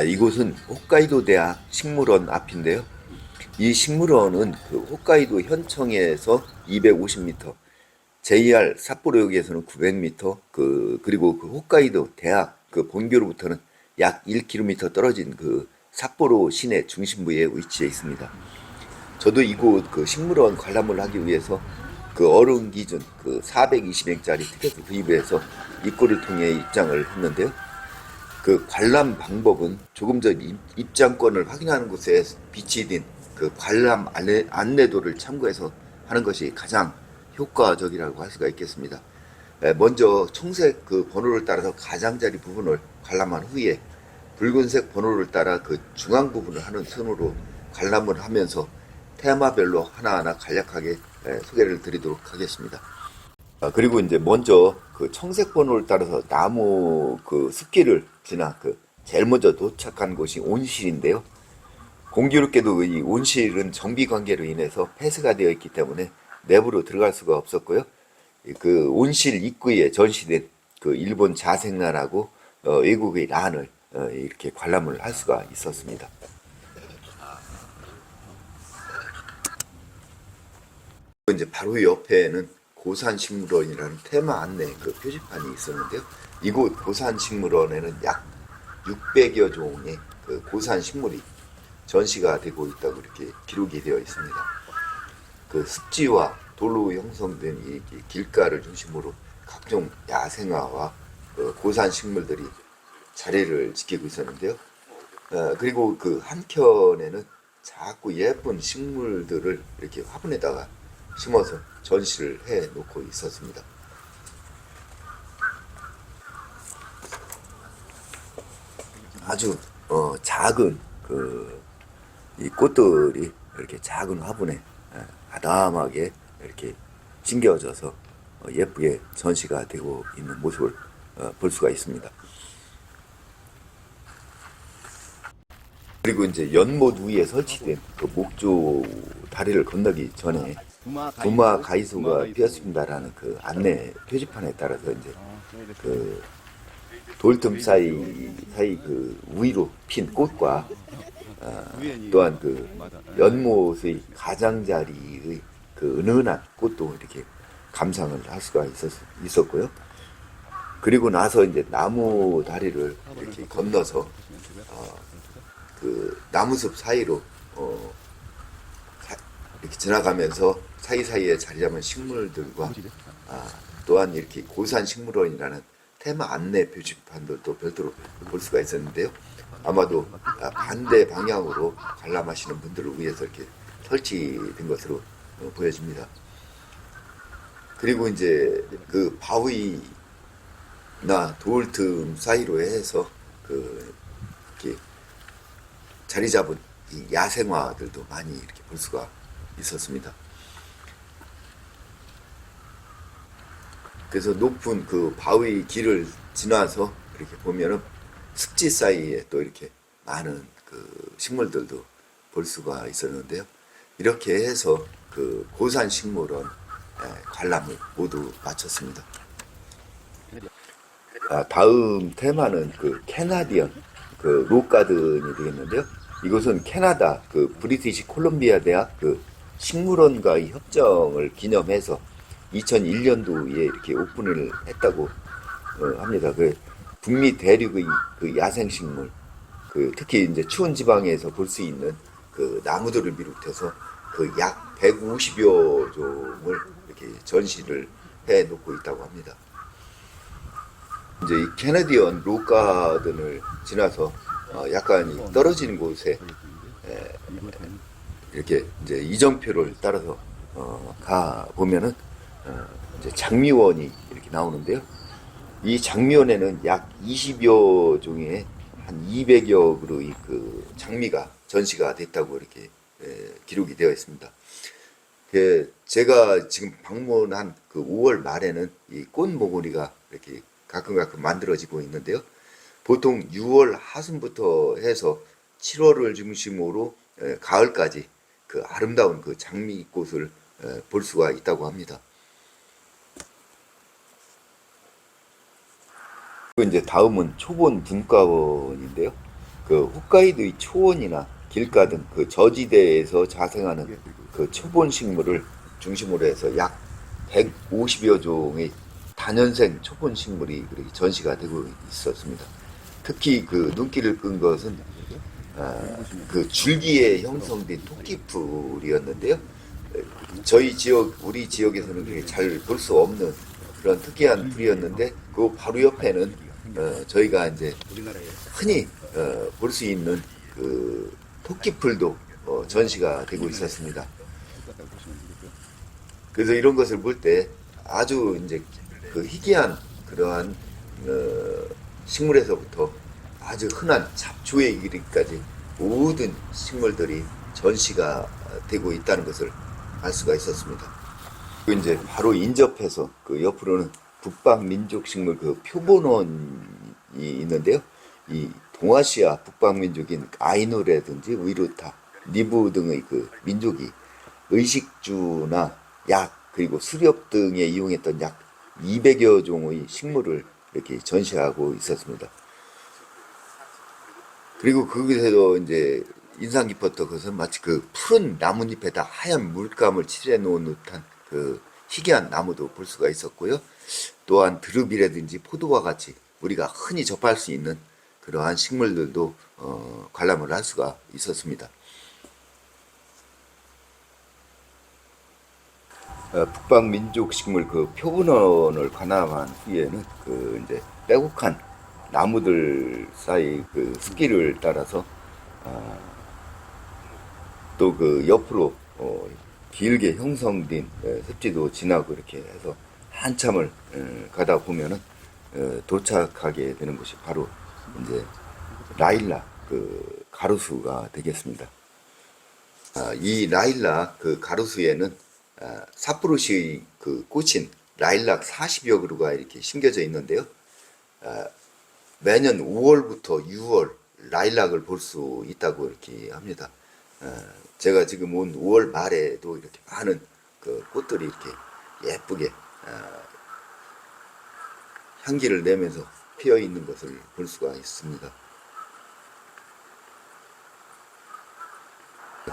이곳은 홋카이도 대학 식물원 앞인데요. 이 식물원은 그 홋카이도 현청에서 250m, JR 삿포로역에서는 900m, 그리고 그 홋카이도 대학 그 본교로부터는 약 1km 떨어진 그 삿포로 시내 중심부에 위치해 있습니다. 저도 이곳 그 식물원 관람을 하기 위해서 그 어른 기준 그 420엔짜리 티켓을 구입해서 입구를 통해 입장을 했는데요. 그 관람 방법은 조금 전 입장권을 확인하는 곳에 비치된 그 관람 안내도를 참고해서 하는 것이 가장 효과적이라고 할 수가 있겠습니다. 먼저 청색 그 번호를 따라서 가장자리 부분을 관람한 후에 붉은색 번호를 따라 그 중앙 부분을 하는 순으로 관람을 하면서 테마별로 하나하나 간략하게 소개를 드리도록 하겠습니다. 그리고 이제 먼저 그 청색 번호를 따라서 나무 그 숲길을 지나 그 제일 먼저 도착한 곳이 온실인데요. 공교롭게도 이 온실은 정비 관계로 인해서 폐쇄가 되어 있기 때문에 내부로 들어갈 수가 없었고요. 그 온실 입구에 전시된 그 일본 자생란하고 외국의 란을 이렇게 관람을 할 수가 있었습니다. 이제 바로 옆에는 고산식물원이라는 테마 안내 그 표지판이 있었는데요. 이곳 고산식물원에는 약 600여 종의 그 고산식물이 전시가 되고 있다고 이렇게 기록이 되어 있습니다. 그 습지와 돌로 형성된 이 길가를 중심으로 각종 야생화와 고산식물들이 자리를 지키고 있었는데요. 그리고 그 한켠에는 자꾸 예쁜 식물들을 이렇게 화분에다가 심어서 전시를 해 놓고 있었습니다. 아주 작은 이 꽃들이 이렇게 작은 화분에 아담하게 이렇게 심겨져서 예쁘게 전시가 되고 있는 모습을 볼 수가 있습니다. 그리고 이제 연못 위에 설치된 그 목조 다리를 건너기 전에 부마 가이소가 피었습니다라는 그 안내 표지판에 따라서 이제 그 돌틈 사이 그 위로 핀 꽃과 또한 그 연못의 가장자리의 그 은은한 꽃도 이렇게 감상을 할 수가 있었고요. 그리고 나서 이제 나무 다리를 이렇게 건너서 그 나무숲 사이로 이렇게 지나가면서 사이사이에 자리 잡은 식물들과 또한 이렇게 고산식물원이라는 테마 안내 표지판들도 별도로 볼 수가 있었는데요. 아마도 반대 방향으로 관람하시는 분들을 위해서 이렇게 설치된 것으로 보여집니다. 그리고 이제 그 바위나 돌틈 사이로 해서 그 이렇게 자리 잡은 이 야생화들도 많이 이렇게 볼 수가 있었습니다. 그래서 높은 그 바위 길을 지나서 이렇게 보면은 습지 사이에 또 이렇게 많은 그 식물들도 볼 수가 있었는데요. 이렇게 해서 그 고산식물원 관람을 모두 마쳤습니다. 다음 테마는 그 캐나디언 그 록가든이 되겠는데요. 이곳은 캐나다 그 브리티시 콜롬비아 대학 그 식물원과의 협정을 기념해서 2001년도에 이렇게 오픈을 했다고 합니다. 그 북미 대륙의 그 야생식물, 그 특히 이제 추운 지방에서 볼 수 있는 그 나무들을 비롯해서 그 약 150여 종을 이렇게 전시를 해 놓고 있다고 합니다. 이제 이 캐네디언 록가든을 지나서 약간 떨어지는 곳에 이렇게 이제 이정표를 따라서 가 보면은 이제 장미원이 이렇게 나오는데요. 이 장미원에는 약 20여 종의 한 200여 그루의 그 장미가 전시가 됐다고 이렇게 기록이 되어 있습니다. 제가 지금 방문한 그 5월 말에는 이 꽃모고리가 이렇게 가끔 만들어지고 있는데요. 보통 6월 하순부터 해서 7월을 중심으로 가을까지 그 아름다운 그 장미꽃을 볼 수가 있다고 합니다. 그리고 이제 다음은 초본 분과원인데요. 그 홋카이도의 초원이나 길가 등 그 저지대에서 자생하는 그 초본 식물을 중심으로 해서 약 150여 종의 다년생 초본 식물이 그렇게 전시가 되고 있었습니다. 특히 그 눈길을 끈 것은 그 줄기에 형성된 토끼풀이었는데요. 저희 지역, 우리 지역에서는 그렇게 잘 볼 수 없는 그런 특이한 풀이었는데 그 바로 옆에는 저희가 이제 흔히 볼 수 있는 그 토끼풀도 전시가 되고 있었습니다. 그래서 이런 것을 볼 때 아주 이제 그 희귀한 그러한 식물에서부터 아주 흔한 잡초에 이르기까지 모든 식물들이 전시가 되고 있다는 것을 알 수가 있었습니다. 그리고 이제 바로 인접해서 그 옆으로는 북방 민족 식물 그 표본원이 있는데요. 이 동아시아 북방 민족인 아이누라든지 위루타, 니부 등의 그 민족이 의식주나 약 그리고 수렵 등에 이용했던 약 200여 종의 식물을 이렇게 전시하고 있었습니다. 그리고 거기서 이제 인상 깊었던 것은 마치 그 푸른 나뭇잎에다 하얀 물감을 칠해 놓은 듯한 그 희귀한 나무도 볼 수가 있었고요. 또한 드릅이라든지 포도와 같이 우리가 흔히 접할 수 있는 그러한 식물들도 관람을 할 수가 있었습니다. 북방 민족 식물 그 표본원을 관람한 후에는 그 이제 빼곡한 나무들 사이 그 숲길을 따라서 또 그 옆으로 길게 형성된 습지도 지나고 이렇게 해서 한참을 가다 보면은 도착하게 되는 곳이 바로 이제 라일락 그 가로수가 되겠습니다. 이 라일락 그 가로수에는 삿포로시의 그 꽃인 라일락 40여 그루가 이렇게 심겨져 있는데요. 매년 5월부터 6월 라일락을 볼 수 있다고 이렇게 합니다. 제가 지금 온 5월 말에도 이렇게 많은 그 꽃들이 이렇게 예쁘게 향기를 내면서 피어 있는 것을 볼 수가 있습니다.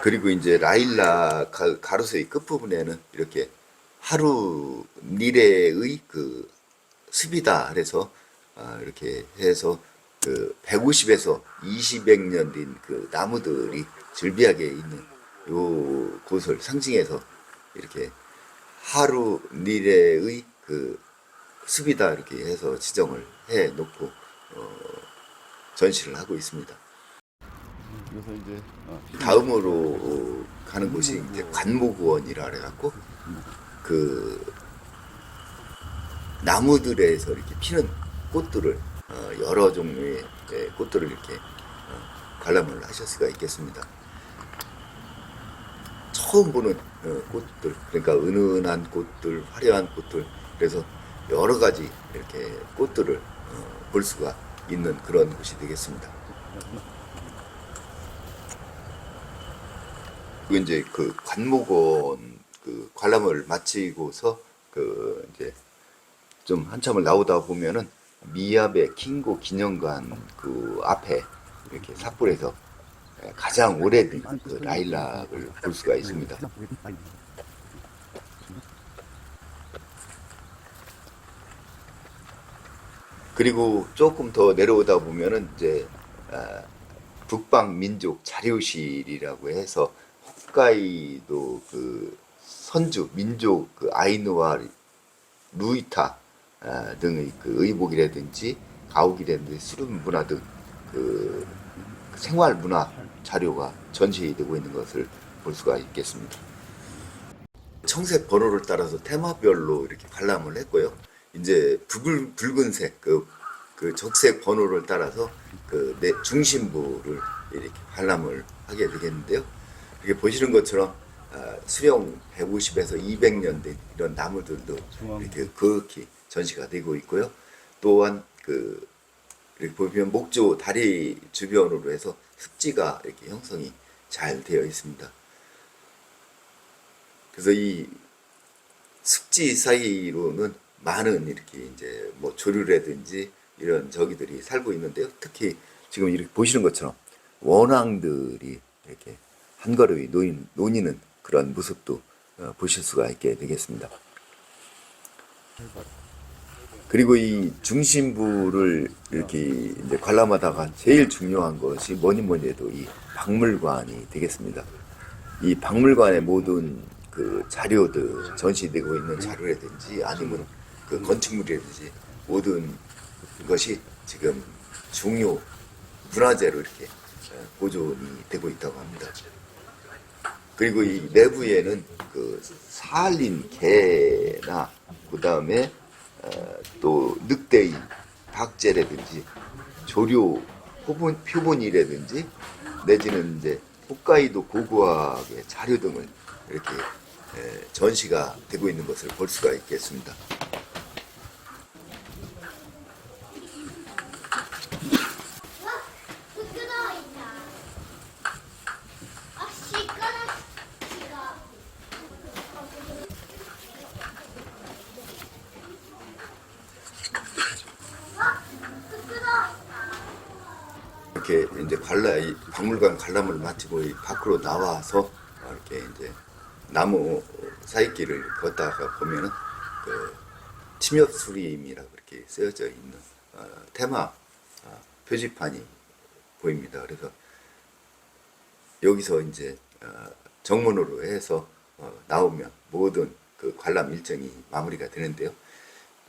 그리고 이제 라일락 가로수의 끝부분에는 이렇게 하루 미래의 그 습이다 그래서 이렇게 해서 그 150에서 200년 된 그 나무들이 즐비하게 있는 요 곳을 상징해서 이렇게 하루 미래의 그 습이다 이렇게 해서 지정을 해 놓고 전시를 하고 있습니다. 그래서 이제 다음으로 가는 곳이 이제 관목원이라 그래갖고 그 나무들에서 이렇게 피는 꽃들을 여러 종류의 꽃들을 이렇게 관람을 하실 수가 있겠습니다. 처음 보는 꽃들, 그러니까 은은한 꽃들, 화려한 꽃들, 그래서 여러 가지 이렇게 꽃들을 볼 수가 있는 그런 곳이 되겠습니다. 그리고 이제 그 관목원 그 관람을 마치고서 그 이제 좀 한참을 나오다 보면은 미야베 킹고 기념관 그 앞에 이렇게 삿포로에서 가장 오래된 그 라일락을 볼 수가 있습니다. 그리고 조금 더 내려오다 보면은 이제 북방 민족 자료실이라고 해서 홋카이도 그 선주 민족 그 아이누와 루이타 등의 그 의복이라든지 가옥이라든지 수렵 문화 등 그 생활 문화 자료가 전시되고 있는 것을 볼 수가 있겠습니다. 청색 번호를 따라서 테마별로 이렇게 관람을 했고요. 이제 붉은색 그 적색 번호를 따라서 그 내 중심부를 이렇게 관람을 하게 되겠는데요. 이렇게 보시는 것처럼 수령 150에서 200년 된 이런 나무들도 이렇게 그윽히 전시가 되고 있고요. 또한 그 이렇게 보면 목조 다리 주변으로 해서 습지가 이렇게 형성이 잘 되어 있습니다. 그래서 이 습지 사이로는 많은 이렇게 이제 뭐 조류라든지 이런 저기들이 살고 있는데요. 특히 지금 이렇게 보시는 것처럼 원앙들이 이렇게 한가로이 논이는 그런 모습도 보실 수가 있게 되겠습니다. 그리고 이 중심부를 이렇게 이제 관람하다가 제일 중요한 것이 뭐니 해도 이 박물관이 되겠습니다. 이 박물관의 모든 그 자료들, 전시되고 있는 자료라든지 아니면 그 건축물이라든지 모든 것이 지금 중요 문화재로 이렇게 보존이 되고 있다고 합니다. 그리고 이 내부에는 그 살린 개나 그 다음에 또 늑대의 박제라든지 조류 표본이라든지 내지는 이제 홋카이도 고고학의 자료 등을 이렇게 전시가 되고 있는 것을 볼 수가 있겠습니다. 이렇게 이제 이 박물관 관람을 마치고 이 밖으로 나와서 이렇게 이제 나무 사이길을 걷다가 보면은 그 침엽 수림이라고 이렇게 쓰여져 있는 테마 표지판이 보입니다. 그래서 여기서 이제 정문으로 해서 나오면 모든 그 관람 일정이 마무리가 되는데요.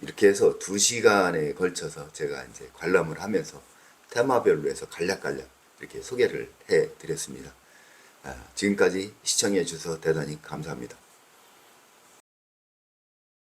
이렇게 해서 2시간에 걸쳐서 제가 이제 관람을 하면서 테마별로 해서 간략간략 이렇게 소개를 해 드렸습니다. 지금까지 시청해 주셔서 대단히 감사합니다.